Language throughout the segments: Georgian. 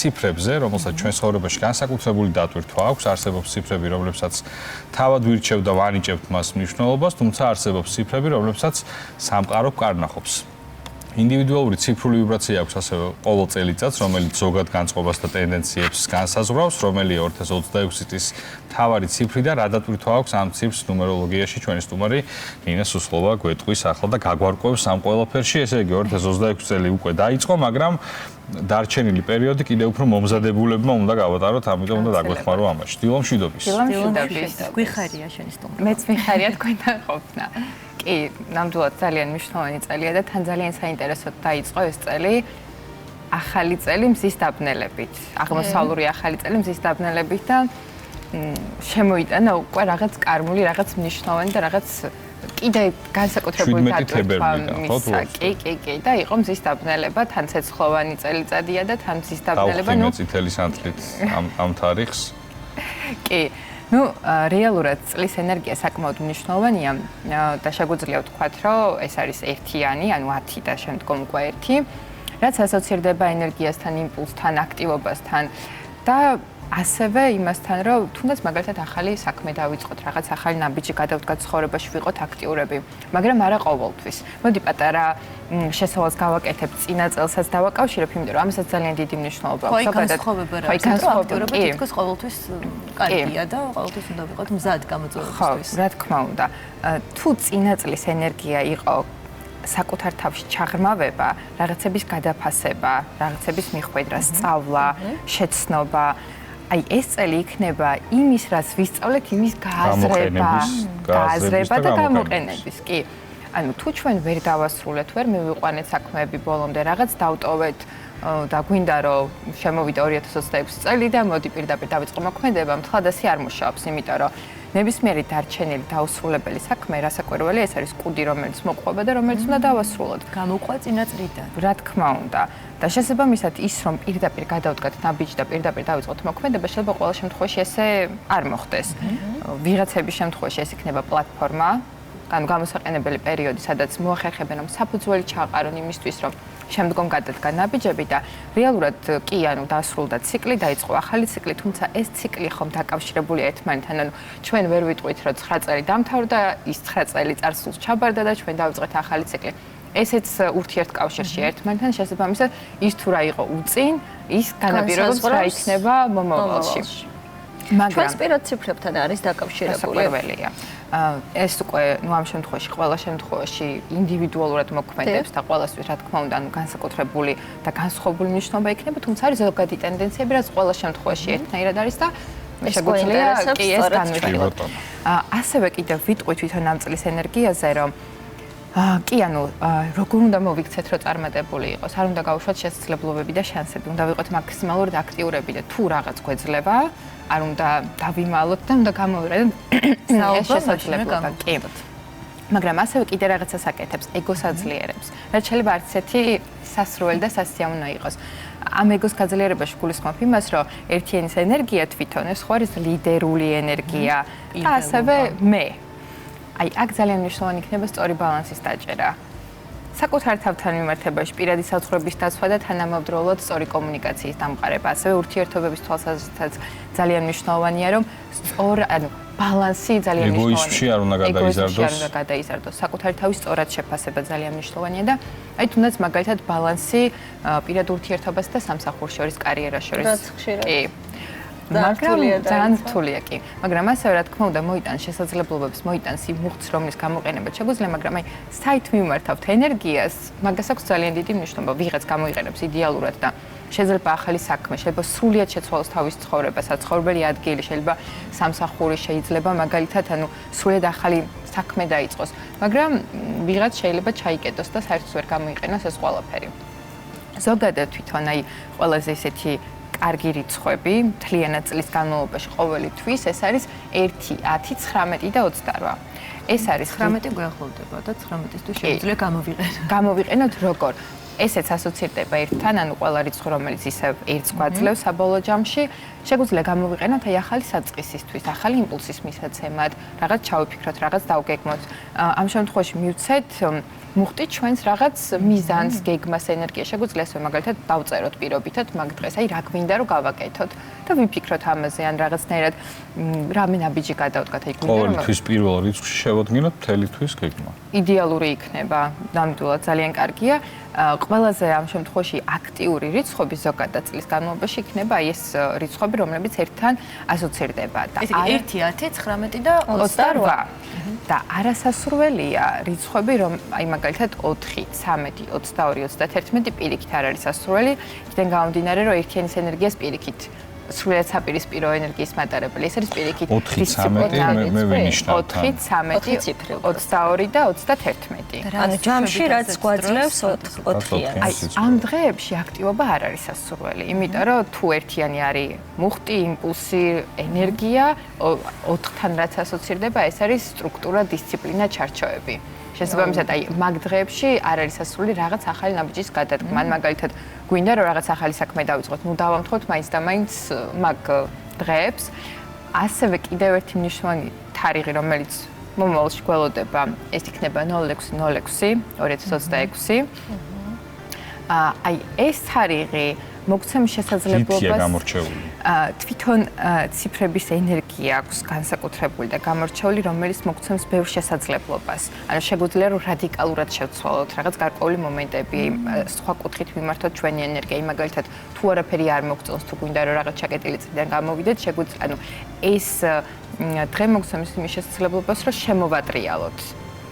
ციფრებზე, რომელსაც ჩვენ ცხოვრებაში განსაკუთრებული დატვირთვა აქვს, არსებობს ციფრები, რომლებსაც თავად ვირჩევ და ვანიჭებთ მას მნიშვნელობას, თუმცა არსებობს ციფრები, რომლებსაც სამყარო კარნახობს. ინდივიდუალური ციფრული ვიბრაცია აქვს ასევე ყოველ წელიწადს, რომელიც ზოგად განწყობას და ტენდენციებს განსაზღვრავს, რომელიც 2026 წლის მთავარი ციფრი და რა დატვირთვა აქვს ამ ციფრს ნუმეროლოგიაში. ჩვენი სტუმარი ნინა სუსლოვა გვეტყვის ახლა და გაგვარკვევს ამ ყველაფერში. ესე იგი 2026 წელი უკვე დაიწყო, მაგრამ დარჩენილი პერიოდი კიდევ უფრო მომზადებულებმა უნდა გავატაროთ, ამიტომ უნდა დაგვეხმარო ამაში. დილო მშვიდობის. გვიხარია შენი სტუმარი. მეც მიხარია თქვენთან ყოფნა. კი, ნამდვილად ძალიან მნიშვნელოვანი წელია და თან ძალიან საინტერესოდ დაიწყო ეს წელი. ახალი წელი მზის დაბნელებით. აღმოსავლური ახალი წელი მზის დაბნელებით და შემოიტანა უკვე რაღაც კარმული, რაღაც მნიშვნელოვანი და რაღაც კიდე განსაკუთრებული დატვირთვა მისცა. კი და იყო მზის დაბნელება, თან ცეცხლოვანი წელიწადია და თან მზის დაბნელება, ნუ წითელი სანთლით ამ თარიღს. კი. რეალურად წლის ენერგია საკმაოდ მნიშვნელოვანია და შეგვიძლია ვთქვათ, რომ ეს არის ერთიანი, ანუ 10 და შემდგომ უკვე 1, რაც ასოცირდება ენერგიასთან, იმპულსთან, აქტივობასთან და ასევე იმასთან, რომ თუნდაც მაგალითად ახალი საქმე დავიწყოთ, რაღაც ახალი ნაბიჯი გადავდგათ ცხოვრებაში, ვიყოთ აქტიურები, მაგრამ არა ყოველთვის. მოდი პატარა შესავალს გავაკეთებ, წინა წელსაც დავაკავშირებ, იმიტომ რომ ამასაც ძალიან დიდი მნიშვნელობა აქვს. განსხვავება რა არის, აქტიურობა თითქოს ყოველთვის კარგია და ყოველთვის უნდა ვიყოთ მზად გამოწვევისთვის. რა თქმა უნდა. თუ წინა წლის ენერგია იყო საკუთარ თავში ჩაღრმავება, რაღაცების გადაფასება, რაღაცების მიხვედრა, სწავლა, შეცნობა, აი ეს წელი იქნება იმის, რაც ვისწავლეთ, იმის გააზრება და გამოყენების. კი. ანუ თუ ჩვენ ვერ დავასრულეთ, ვერ მივიყვანეთ საქმეები ბოლომდე, რაღაც დავტოვეთ და გვინდა რომ შემოვიდა 2026 წელი და მოდი პირდაპირ დავიწყო მოქმედება, მთლად ასე არ მუშაობს, იმიტომ რომ ნებისმიერი დარჩენილი დაუსრულებელი საქმე, რასაკვირველი, ეს არის კუდი, რომელიც მოყვება და რომელიც უნდა დავასრულოთ. გამოყვა წინა წლიდან. რა თქმა უნდა. და შესაბამისად ის რომ პირდაპირ გადავდგათ ნაბიჯი და პირდაპირ დავიწყოთ მოქმედება, შეიძლება ყოველ შემთხვევაში ესე არ მოხდეს. ვიღაცების შემთხვევაში ეს იქნება პლატფორმა, ანუ გამოსაყენებელი პერიოდი, სადაც მოახერხებენ რომ საფუძველი ჩააყარონ იმისთვის, რომ შემდგომ გადადგან ნაბიჯები და რეალურად კი, ანუ დასრულდა ციკლი, დაიწყო ახალი ციკლი, თუმცა ეს ციკლი ხომ დაკავშირებულია ერთმანეთთან, ანუ ჩვენ ვერ ვიტყვით, რომ 9 წელი დამთავრდა, ის 9 წელი წარსულს ჩაბარდა და ჩვენ დავიწყეთ ახალი ციკლი. ესეც ურთიერთკავშირშია ერთმანეთთან, შესაბამისად, ის თუ რა იყო უწინ, ის განაპირობებს რა იქნება მომავალში. ჩვენ პირად ციფრებთან არის დაკავშირებული. ეს უკვე, ნუ ამ შემთხვევაში, ყველა შემთხვევაში ინდივიდუალურად მოქმედებს და ყველასთვის, რა თქმა უნდა, განსაკუთრებული და განსხვავებული მნიშვნელობა იქნება, თუმცა არის ზოგადი ტენდენციები, რაც ყველა შემთხვევაში ერთნაირად არის და შეგვიძლია კი ეს განვიხილოთ. ასევე კიდევ ვიტყვით თვითონ ამ წლის ენერგიაზე, რომ კი, ანუ როგორ უნდა მოვიქცეთ, რომ წარმატებული იყოს, არ უნდა გავუშვათ შესაძლებლობები და შანსები, უნდა ვიყოთ მაქსიმალურად აქტიურები და თუ რაღაც გვეძლება, არ უნდა დავიმალოთ და უნდა გამოვიყენოთ ეს შესაძლებლობა. კი. მაგრამ ასევე კიდე რაღაცას აკეთებს, ეგოს აძლიერებს. რაც შეიძლება არც ერთი სასრუელი და სასიამოვნო იყოს. ამ ეგოს გაძლიერებაში გულისხმობ იმას, რომ ერთიანის ენერგია თვითონ ეს ხო არის ლიდერული ენერგია და ასევე მე. აი, აქ ძალიან მნიშვნელოვანი იქნება სწორი ბალანსის დაჭერა. საკუთარ თავთან მიმართებაში პირადი საზღვრების დაცვა და თანამედროვეულად სწორი კომუნიკაციის დამყარება. ასევე ურთიერთობების თვალსაზრისითაც ძალიან მნიშვნელოვანია, რომ ანუ ბალანსი ძალიან მნიშვნელოვანია. ეგოიზმში არ უნდა გადაიზარდოს. არ უნდა გადაიზარდოს. საკუთარი თავის სწორად შეფასება ძალიან მნიშვნელოვანია და აი თუნდაც მაგალითად ბალანსი პირად ურთიერთობას და სამსახურს შორის, კარიერას შორის. კი. მაგრამ ძალიან რთულია კი. მაგრამ ასევე რა თქმა უნდა მოიტანს შესაძლებლობებს, მოიტანს იმ მუხტს, რომლის გამოყენებაც შეგვიძლია, მაგრამ აი საით მიმართავთ ენერგიას, მაგას აქვს ძალიან დიდი მნიშვნელობა. ვიღაც გამოიყენებს იდეალურად და შეიძლება ახალი საქმე, შეიძლება სრულიად შეცვალოს თავის ცხოვრება, საცხოვრებელი ადგილი, შეიძლება სამსახური, შეიძლება მაგალითად, ანუ სრულიად ახალი საქმე დაიწყოს. მაგრამ ვიღაც შეიძლება ჩაიკეტოს და საერთოდ ვერ გამოიყენოს ეს ყველაფერი. ზოგადად თვითონ აი ყველაზე ესეთი კარგი რიცხვები მთლიანად წლის განმავლობაში ყოველი თვის ეს არის 1, 10, 19 და 28. ეს არის 19 გვეახლოვდება და 19-ისთვის შეგვიძლია გამოვიყენოთ როგორ? ესეც ასოცირდება ერთთან, ანუ ყველა რიცხვი, რომელიც ისევ ერთს გვაძლევს საბოლოო ჯამში, შეგვიძლია გამოვიყენოთ აი ახალი საწყისისთვის, ახალი იმპულსის მისაცემად, რაღაც ჩავიფიქროთ, რაღაც დავგეგმოთ. ამ შემთხვევაში მივცეთ მუხტით ჩვენს რაღაც მიზანს, გეგმას, ენერგიას. შეგვიძლია ასე მაგალითად დავწეროთ პირობითად მაგ დღეს, აი რა გვინდა რომ გავაკეთოთ და ვიფიქროთ ამაზე, ან რაღაცნაირად რამე ნაბიჯი გადავდგათ, აი გვინდა რომ ყოველთვის პირველ რიცხვში შევადგინოთ მთელი თვის გეგმა. იდეალური იქნება, ნამდვილად ძალიან კარგია. ყველაზე ამ შემთხვევაში აქტიური რიცხვები ზოგადად წლის განმავლობაში იქნება აი ეს რიცხვები, რომლებიც ერთთან ასოცირდება და 1, 10, 19 და 28. და არასასურველია რიცხვები, რომ აი მაგალითად 4, 13, 22, 31 პირიქით არ არის სასურველი, იქიდან გამომდინარე, რომ ერთიანის ენერგიას პირიქით სრულიად საპირისპირო ენერგიის მატარებელი. ეს არის პირიქით 4-13 მე ვინიშნავ თან. 4-13, 22 და 31. ანუ ჯამში რაც გვაძლევს 4-იან. აი ამ დღეებში აქტივობა არ არის სასურველი, იმიტომ რომ თუ ერთიანი არის მუხტი, იმპულსი, ენერგია, 4-თან რაც ასოცირდება, ეს არის სტრუქტურა, დისციპლინა, ჩარჩოები. შესაბამისად, აი მაგ დღეებში არ არის სასურველი რაღაც ახალი ნაბიჯის გადადგმა. ან მაგალითად გვინდა რომ რაღაც ახალი საქმე დავიწყოთ, ნუ დავამთხოთ მაინც და მაინც მაგ დღეებს. ასევე კიდევ ერთი მნიშვნელოვანი თარიღი, რომელიც მომავალში გველოდება, ეს იქნება 06/06/2026. აი ეს თარიღი მოგცემს შესაძლებლობას თვითონ ციფრების ენერგია აქვს განსაკუთრებული და გამორჩეული, რომელიც მოგცემს ბევრ შესაძლებლობას. ანუ შეგვიძლია რომ რადიკალურად შევცვალოთ რაღაც გარკვეული მომენტები, სხვა კუთხით მიმართოთ ჩვენი ენერგია, მაგალითად თუ არაფერი არ მოგწონს, თუ გვინდა რომ რაღაც ჩაკეტილი წიდან გამოვიდეთ, შეგვიძლია, ანუ ეს დღე მოგცემს იმის შესაძლებლობას, რომ შემოვატრიალოთ.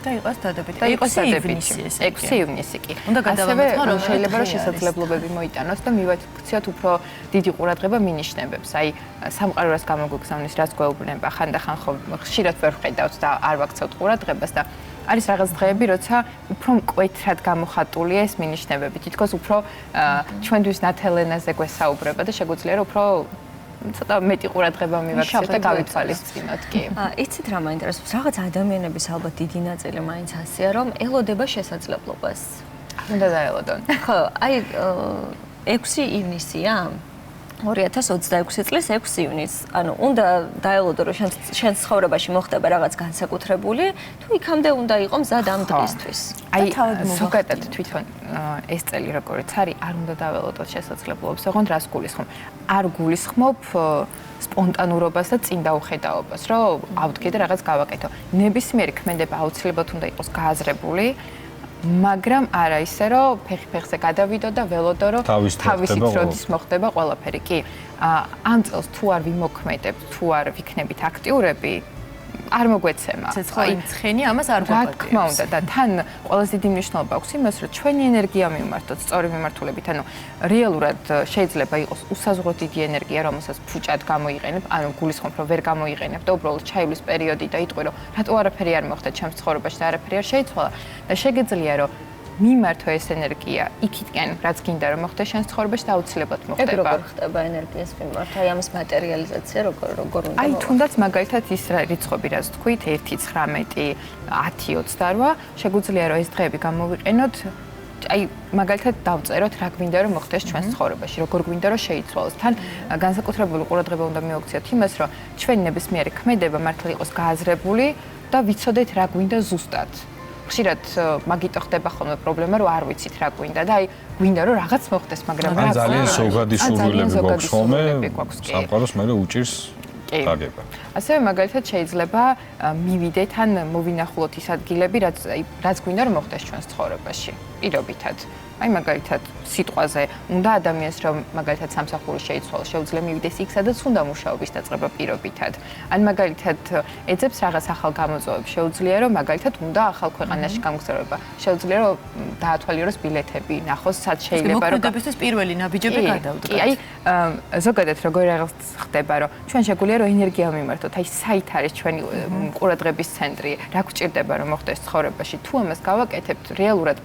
და იყოს დადებითი. და იყოს დადებითი. 6 ივნისი კი. უნდა გადავამოწმო, რომ შეიძლება რომ შესაძლებლობები მოიტანოს და მივაქციოთ უფრო დიდი ყურადღება მინიშნებებს. აი სამყაროს გამოგვიგზავნის რაც გვეუბნება, ხანდახან ხო ხშირად ვერ ვხედავთ და არ ვაქცევთ ყურადღებას და არის რაღაც დღეები, როცა უფრო მკვეთრად გამოხატულია ეს მინიშნებები. თითქოს უფრო ჩვენთვის ნათელენაზე გვესაუბრება და შეგვიძლია რომ უფრო ცოტა მეტი ყურადღება მივაქციოთ და გავითვალისწინოთ კი. იცით რა მაინტერესებს? რაღაც ადამიანების ალბათ დიდი ნაწილი მაინც ასეა, რომ ელოდება შესაძლებლობას. უნდა დაელოდონ. ხო, აი 6 ივნისია? 2026 წლის 6 ივნის. ანუ უნდა დაელოდო, რომ შენ ცხოვრებაში მოხდება რაღაც განსაკუთრებული, თუ იქამდე უნდა იყო მზად ამ დღისთვის. აი ზოგადად თვითონ ეს წელი როგორც არის, არ უნდა დაველოდოთ შესაძლებლობებს, ოღონდ რას გულისხმობ? არ გულისხმობ სპონტანურობას და წინ დაუხედაობას, რომ ავდგე და რაღაც გავაკეთო. ნებისმიერი ქმედება აუცილებლად უნდა იყოს გააზრებული. მაგრამ არა ისე რომ ფეხი-ფეხზე გადავიდო და ველოდო რომ თავისით როდის მოხდება ყველაფერი. კი. ამ წელს თუ არ ვიმოქმედებთ, თუ არ ვიქნებით აქტიურები, არ მოგვეცემა. ცეცხლი ცხენი ამას არ გვაქვს. რა თქმა უნდა და თან ყველაზე დიდი მნიშვნელობა აქვს იმას, რომ ჩვენი ენერგია მივმართოთ სწორი მიმართულებით. ანუ რეალურად შეიძლება იყოს უსაზღრო დიდი ენერგია, რომელსაც ფუჭად გამოიყენებ, ანუ გულისხმობ, რომ ვერ გამოიყენებ და უბრალოდ ჩაივლის პერიოდი და იტყვი, რომ რატო არაფერი არ მოხდა ჩემს ცხოვრებაში და არაფერი არ შეიცვალა და შეგეძლია, რომ მიმართო ეს ენერგია იქითკენ, რაც გინდა რომ მოხდეს შენს ცხოვრებაში და აუცილებლად მოხდება. ეგ როგორ ხდება ენერგიის მიმართ? აი ამის მატერიალიზაცია როგორ უნდა? აი თუნდაც მაგალითად ის რიცხვები, რაც თქვით, 1, 19, 10, 28, შეგვიძლია რომ ეს დღეები გამოვიყენოთ, აი მაგალითად დავწეროთ რა გვინდა რომ მოხდეს ჩვენს ცხოვრებაში, როგორ გვინდა რომ შეიცვალოს. თან განსაკუთრებული ყურადღება უნდა მივაქციოთ იმას, რომ ჩვენი ნებისმიერი ქმედება მართლა იყოს გააზრებული და ვიცოდეთ რა გვინდა ზუსტად. ხშირად მაგიტო ხდება ხოლმე პრობლემა, რომ არ ვიცით რა გვინდა და აი გვინდა რომ რაღაც მოხდეს, მაგრამ რა ძალიან ზოგადი სურვილები გვაქვს ხოლმე, სამყაროს მე უჭირს გაგება. ასევე მაგალითად შეიძლება მივიდეთ ან მოვინახულოთ ის ადგილები, რაც გვინდა რომ მოხდეს ჩვენს ცხოვრებაში, პირობითად. აი მაგალითად სიტყვაზე უნდა ადამიანს რომ მაგალითად სამსახური შეიცვალოს, შეუძლია მივიდეს იქ, სადაც უნდა მუშაობის დაწყება პირობითად. ან მაგალითად ეძებს რაღაც ახალ გამოწვევებს, შეუძლია რომ მაგალითად უნდა ახალ ქვეყანაში გამგზავრება, შეუძლია რომ დაათვალიეროს ბილეთები, ნახოს სად შეიძლება რომ მოქმედებისთვის პირველი ნაბიჯები გადავდგათ. კი, აი ზოგადად როგორ რაღაც ხდება, რომ ჩვენ შეგვიძლია რომ ენერგია მიმართოთ, აი საით არის ჩვენი ყურადღების ცენტრი, რა გვჭირდება რომ მოხდეს ცხოვრებაში, თუ ამას გავაკეთებთ რეალურად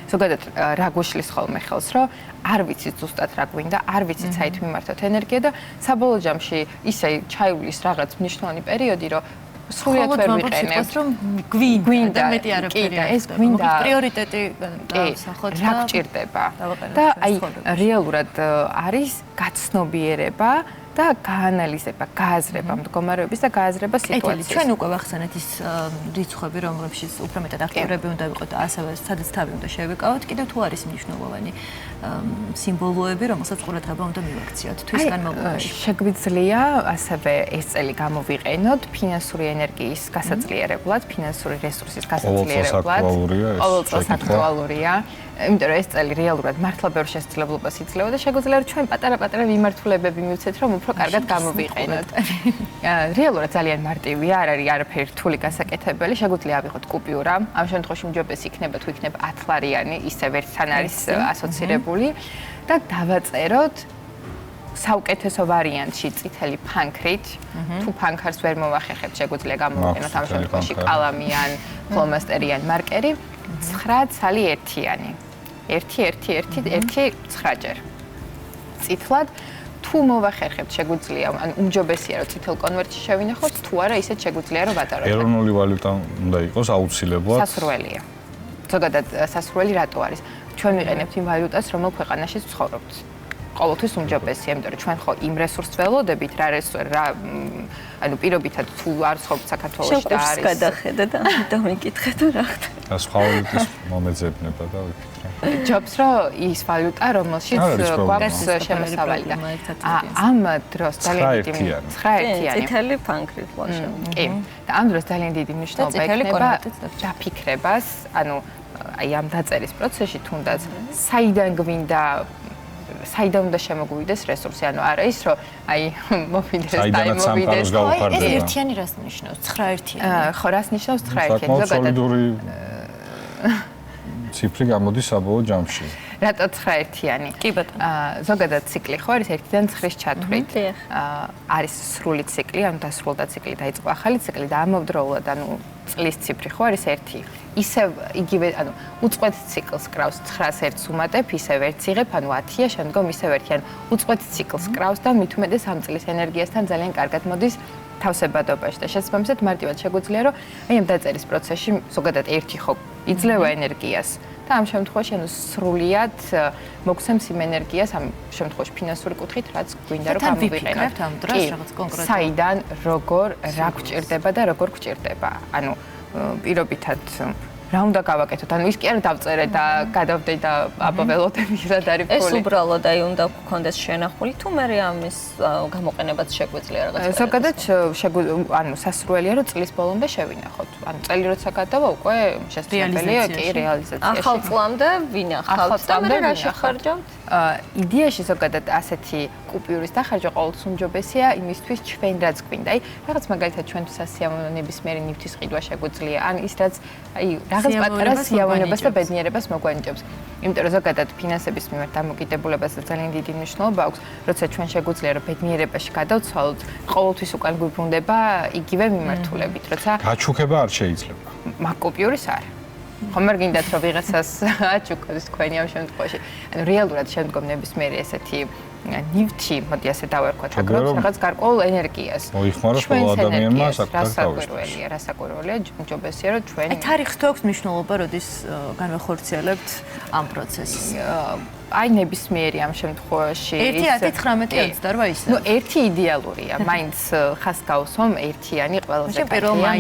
ზოგადად რა გვიშლის ხოლმე ხელს, რომ არ ვიცით ზუსტად რა გვინდა, არ ვიცით საით მიმართოთ ენერგია და საბოლოო ჯამში ისე ჩაივლის რაღაც მნიშვნელოვანი პერიოდი, რომ სრულიად ვერ ვიყენებთ, რომ გვინდა და მეტი არაფერი არ ეს გვინდა პრიორიტეტი დავსახოთ და რა გვჭირდება. და აი რეალურად არის გაცნობიერება და და გაანალიზება, გააზრება მდგომარეობის და გააზრება სიტუაციის. ჩვენ უკვე ვახსენეთ ის რიცხვები, რომლებშიც უფრო მეტად აქტიურები უნდა ვიყოთ და ასევე სადაც თავი უნდა შევიკავოთ, კიდევ თუ არის მნიშვნელოვანი სიმბოლოები, რომელსაც ყურადღება უნდა მივაქციოთ თვის განმავლობაში. შეგვიძლია ასევე ეს წელი გამოვიყენოთ ფინანსური ენერგიის გასაძლიერებლად, ფინანსური რესურსის გასაძლიერებლად. ყოველწელს აქტუალურია. იმიტომ რომ ეს წელი რეალურად მართლა ბევრ შესაძლებლობას იძლევა და შეგვიძლია რომ ჩვენ პატარა-პატარა მიმართულებები მივცეთ, რომ უფრო კარგად გამოვიყენოთ. რეალურად ძალიან მარტივია, არ არის არაფერი რთული გასაკეთებელი, შეგვიძლია ავიღოთ კუპიურა. ამ შემთხვევაში მჯობესი იქნება თუ იქნება 10 ლარიანი, ისევ ერთთან არის ასოცირებული და დავაწეროთ საუკეთესო ვარიანტში წითელი ფანქრით, თუ ფანქარს ვერ მოვახერხებთ, შეგვიძლია გამოვიყენოთ ამ შემთხვევაში კალამი ან ფლომასტერი ან მარკერი, 9 ცალი ერთიანი. 1-1-1-1 9-ჯერ. წითლად თუ მოვახერხებთ, შეგვიძლია, ან უმჯობესია რომ წითელ კონვერტში შევინახოთ, თუ არა, ისეთ შეგვიძლია რომ ვატაროთ. ეროვნული ვალუტა უნდა იყოს აუცილებლად. სასურველია. ზოგადად სასურველი რატო არის? ჩვენ ვიყენებთ იმ ვალუტას, რომელ ქვეყანაში ცხოვრობთ. ყოველთვის უმჯობესია, იმიტომ რომ ჩვენ ხო იმ რესურსს ველოდებით, ანუ პირობითად თუ არ ცხოვრობთ საქართველოში და არის გადახედა და ამიტომ მიკითხე თუ რა ხდება. და სხვა ვალუტის მომეძებნება და ვიფიქრე. ჯობს რომ ის ვალუტა, რომელშიც გვაქვს შემოსავალი და ამ დროს ძალიან დიდი 9-ერთიანი. წითელი ფანქრი ფლაშა. კი. და ამ დროს ძალიან დიდი მნიშვნელობა ექნება დაფიქრებას, ანუ აი ამ დაწერის პროცესში თუნდაც საიდან გვინდა საიდან უნდა შემოგვივიდეს რესურსი, ანუ არა ის, რომ აი მოვიდეს და საიდანაც სამყაროს გაუხარდება. ეს ერთიანი რას ნიშნავს? 9-ერთიანი. ხო, რას ნიშნავს 9-ერთიანი? ზოგადად სოლიდური ციფრი გამოდის საბოლოო ჯამში. რატო 9-ერთიანი? კი ბატონო. ზოგადად ციკლი ხო არის 1-დან 9-ის ჩათვლით. არის სრული ციკლი, ანუ დასრულდა ციკლი, დაიწყო ახალი ციკლი და ამავდროულად, ანუ წლის ციფრი ხო არის 1. ისევ იგივე, ანუ უწყვეტ ციკლს კრავს 9-ს ერთს უმატებ, ისევ ერთს იღებ, ანუ 10-ია, შემდგომ ისევ ერთი, ანუ უწყვეტ ციკლს კრავს და მით უმეტეს ამ წლის ენერგიასთან ძალიან კარგად მოდის თავსებადობაში და შესაბამისად მარტივად შეგვიძლია რომ აი ამ დაწერის პროცესში ზოგადად ერთი ხო იძლევა ენერგიას და ამ შემთხვევაში ანუ სრულიად მოგცემს იმ ენერგიას ამ შემთხვევაში ფინანსური კუთხით რაც გვინდა რომ გამოვიყენოთ ამ დროს რაღაც კონკრეტულად საიდან როგორ რა გვჭირდება და როგორ გვჭირდება ანუ პირობითად რა უნდა გავაკეთოთ? ანუ ის კი არა დავწერე და გადავდე და აბაველოდები რა არის ფული. ეს უბრალოდ აი უნდა გქონდეს შენახული თუ მე ამის გამოყენებაც შეგვიძლია რაღაცა. ზოგადად ანუ სასურველია რომ წლის ბოლომდე შევინახოთ. ანუ წელი როცა გადავა უკვე შესაძლებელია კი რეალიზაციაში. ახალ წლამდე ვინახავთ და მე რა შეხარჯავთ? იდეაში ზოგადად ასეთი კუპიურის დახარჯვა ყოველთვის უმჯობესია იმისთვის ჩვენ რაც გვინდა. აი რაღაც მაგალითად ჩვენთვის სასიამოვნო ნებისმიერი ნივთის ყიდვა შეგვიძლია. ან ის რაც აი რაღაც პატარა სიამოვნებას და ბედნიერებას მოგვანიჭებს. იმიტომ რომ ზოგადად ფინანსების მიმართ დამოკიდებულებას ძალიან დიდი მნიშვნელობა აქვს, როცა ჩვენ შეგვიძლია რომ ბედნიერებაში გადავცვალოთ, ყოველთვის უკან გვიბრუნდება იგივე მიმართულებით, როცა გაჩუქება არ შეიძლება. მაგ კუპიურის არა. ხომ არ გინდათ რომ ვიღაცას აჩუქოს თქვენი ამ შემთხვევაში. ანუ რეალურად შემდგომ ნებისმიერი ესეთი ნივთი, მოდი ასე დავერქვათ, აკრავს რაღაც გარკვეულ ენერგიას. მოიხმაროს ყოველ ადამიანმა საკუთარ რასაკვირველია, ჯობესია რომ ჩვენ აი თარიღს თუ აქვს მნიშვნელობა, როდის განვახორციელებთ ამ პროცესს? აი ნებისმიერი ამ შემთხვევაში 1-10-19-28 ისე. ნუ ერთი იდეალურია, მაინც ხას გავსვამ ერთიანი ყველაზე კარგია.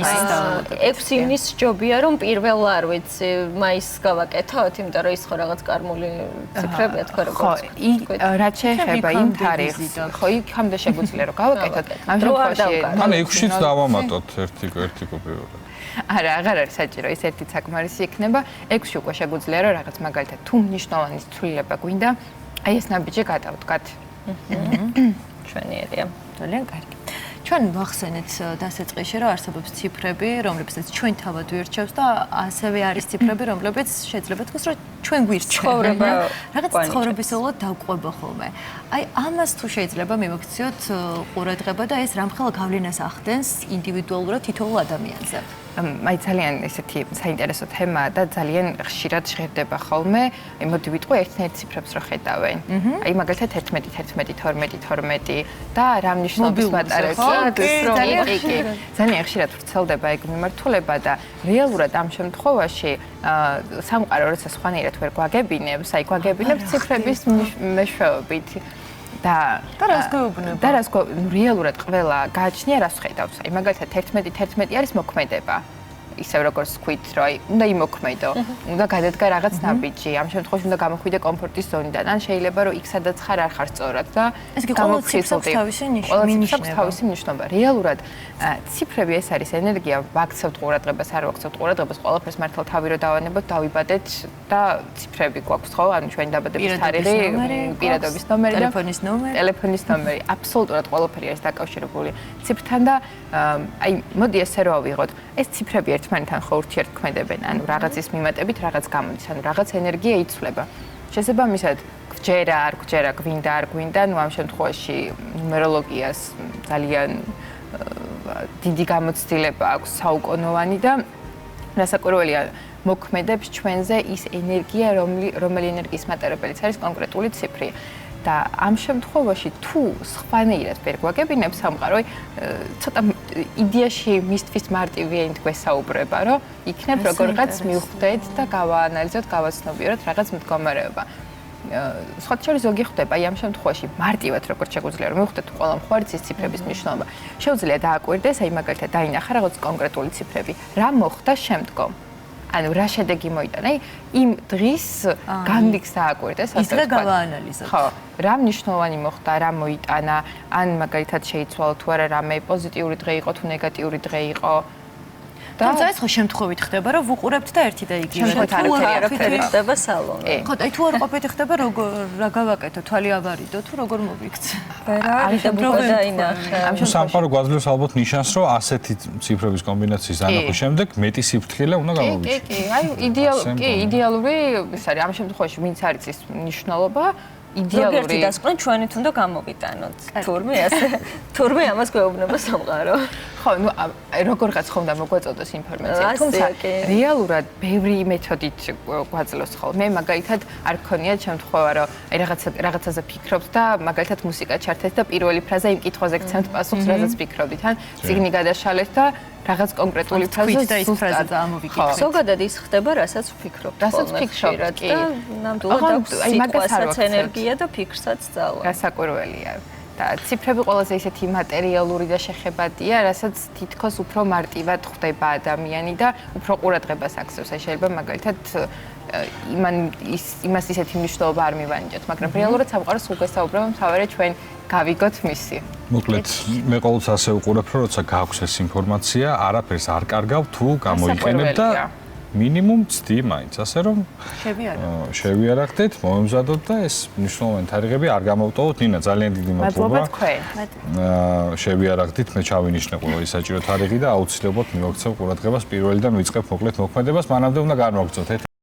6 ივნისს ჯობია რომ პირველ არ ვიცი მაისს გავაკეთოთ, იმიტომ რომ ის ხო რაღაც კარმული ციფრებია თქვა როგორც. ხო, რაც შეეხება იმ თარიღს, ხო, იქამდე შეგვიძლია რომ გავაკეთოთ. ამ შემთხვევაში ან 6-ით დავამატოთ ერთი კუპიურა. არა, აღარ არის საჭირო, ის ერთი საკმარისი იქნება. 6-ში უკვე შეგვიძლია რომ რაღაც მაგალითად თუ მნიშვნელოვანი ცვლილება გვინდა, აი ეს ნაბიჯი გადავდგათ. ჩვენიერია. ძალიან კარგი. ჩვენ ვახსენეთ დასაწყისში, რომ არსებობს ციფრები, რომლებსაც ჩვენ თავად ვირჩევს და ასევე არის ციფრები, რომლებიც შეიძლება თქვას, რომ ჩვენ გვირჩევთ. რაღაც ცხოვრებისეულად დავყვება ხოლმე. აი ამას თუ შეიძლება მივაქციოთ ყურადღება და ეს რამხელა გავლენას ახდენს ინდივიდუალურად თითოეულ ადამიანზე. აი ძალიან ესეთი საინტერესო თემაა და ძალიან ხშირად ჟღერდება ხოლმე. აი მოდი ვიტყვი ერთ-ერთ ციფრებს რო ხედავენ. აი მაგალითად 11-11-12-12 და რა მნიშვნელობის მატარებს ძალიან ხშირად ვრცელდება ეგ მიმართულება და რეალურად ამ შემთხვევაში სამყარო როცა სხვანაირად ვერ გვაგებინებს, აი გვაგებინებს ციფრების მეშვეობით. და რას გვეუბნება? და რას რეალურად ყველა გააჩნია რას ხედავს. აი მაგალითად 11 არის მოქმედება. ისევ როგორც ვქვით, რომ აი უნდა იმოქმედო, უნდა გადადგა რაღაც ნაბიჯი, ამ შემთხვევაში უნდა გამოხვიდე კომფორტის ზონიდან, ან შეიძლება რომ იქ სადაც ხარ არ ხარ სწორად და გამოფხიზლდი. თავისი მნიშვნელობა. რეალურად ციფრები ეს არის ენერგია, ვაქცევთ ყურადღებას, არ ვაქცევთ ყურადღებას, ყველაფერს მართლა თავი რო დავანებოთ, დავიბადეთ და ციფრები გვაქვს, ხო? ანუ ჩვენი დაბადების თარიღი, პირადობის ნომერი და ტელეფონის ნომერი, აბსოლუტურად ყველაფერი არის დაკავშირებული ციფრთან და აი მოდი ესე რომ ავიღოთ, ეს ციფრები ერთმანეთთან ხო ურთიერთქმედებენ, ანუ რაღაცის მიმატებით რაღაც გამოდის, ანუ რაღაც ენერგია იცვლება. შესაბამისად, გვჯერა, არ გვჯერა, გვინდა, არ გვინდა, ნუ ამ შემთხვევაში ნუმეროლოგიას ძალიან დიდი გამოცდილება აქვს საუკუნოვანი და რასაკვირველია, მოქმედებს ჩვენზე ის ენერგია, რომელი ენერგიის მატარებელიც არის კონკრეტული ციფრი. და ამ შემთხვევაში თუ სხვანაირად ვერ გვაგებინებს სამყარო, ცოტა იდეაში მისთვის მარტივია გვესაუბრება, რომ იქნებ როგორღაც მივხვდეთ და გავაანალიზოთ, გავაცნობიეროთ რაღაც მდგომარეობა. სხვათა შორის ზოგი ხვდება, აი ამ შემთხვევაში მარტივად როგორც შეგვიძლია რომ მივხვდეთ ყველა მხარეს ციფრების მნიშვნელობა. შეუძლია დააკვირდეს, აი მაგალითად დაინახა რაღაც კონკრეტული ციფრები, რა მოხდა შემდგომ. ანუ რა შედეგი მოიტანა? იმ დღის განდიქს დააკვირდეს, ასე ვთქვათ. ის გავაანალიზოთ. ხო, რა მნიშვნელოვანი მოხდა, რა მოიტანა, ან მაგალითად შეიცვალა თუ არა რამე პოზიტიური დღე იყო თუ ნეგატიური დღე იყო. თუმცა ეს ხო შემთხვევით ხდება, რომ ვუყურებთ და ერთი და იგივე. არაფერი ხდება სალონში. ხო, აი თუ არ ყოფილი ხდება, რა გავაკეთო, თვალი ავარიდო თუ როგორ მოვიქცე. არის და სამყარო გვაძლევს ალბათ ნიშანს, რომ ასეთი ციფრების კომბინაციის დანახვის შემდეგ მეტი სიფრთხილე უნდა გამოვიდეს. კი, აი იდეალური ის არის ამ შემთხვევაში ვინც არის ის მნიშვნელობა იდეალური დასკვნა ჩვენით უნდა გამოვიტანოთ. თურმე ამას გვეუბნება სამყარო. ხო, ნუ როგორღაც ხომ და მოგვაწოდოს ინფორმაცია. თუმცა რეალურად ბევრი მეთოდით გვაძლევს ხოლმე. მე მაგალითად არ გქონია შემთხვევა, რომ აი რაღაცაზე ფიქრობთ და მაგალითად მუსიკა ჩართეთ და პირველი ფრაზა იმ კითხვაზე გცემთ პასუხს, რაზეც ფიქრობდით, ან წიგნი გადაშალეთ და რაღაც კონკრეტული ფრაზა და ის ფრაზა წამოვიკითხეთ. ზოგადად ის ხდება, რასაც ვფიქრობთ. რასაც ვფიქრობთ, კი. და ნამდვილად აქვს სიყვარულიც ენერგია და ფიქრსაც ძალა. გასაკვირველია. და ციფრები ყველაზე ისეთი მატერიალური და შეხებადია, რასაც თითქოს უფრო მარტივად ხვდება ადამიანი და უფრო ყურადღებას აქცევს. აი შეიძლება მაგალითად იმას ისეთი მნიშვნელობა არ მივანიჭოთ, მაგრამ რეალურად სამყაროს სულ გესაუბრება, მთავარია ჩვენ გავიგოთ მისი. მოკლედ, მე ყოველთვის ასე ვუყურებ, რომ როცა გააქვს ეს ინფორმაცია, არაფერს არ კარგავ თუ გამოიყენებ და მინიმუმ ცდი მაინც, ასე რომ შევიარაღდეთ, მომემზადოთ და ეს მნიშვნელოვანი თარიღები არ გამოვტოვოთ. ნინა, ძალიან დიდი მადლობა. შევიარაღდით, მე ჩავინიშნე ყველა ის საჭირო თარიღი და აუცილებლად მივაქცევ ყურადღებას პირველიდან ვიწყებ მოკლედ მოქმედებას, მანამდე უნდა განვაგრძოთ.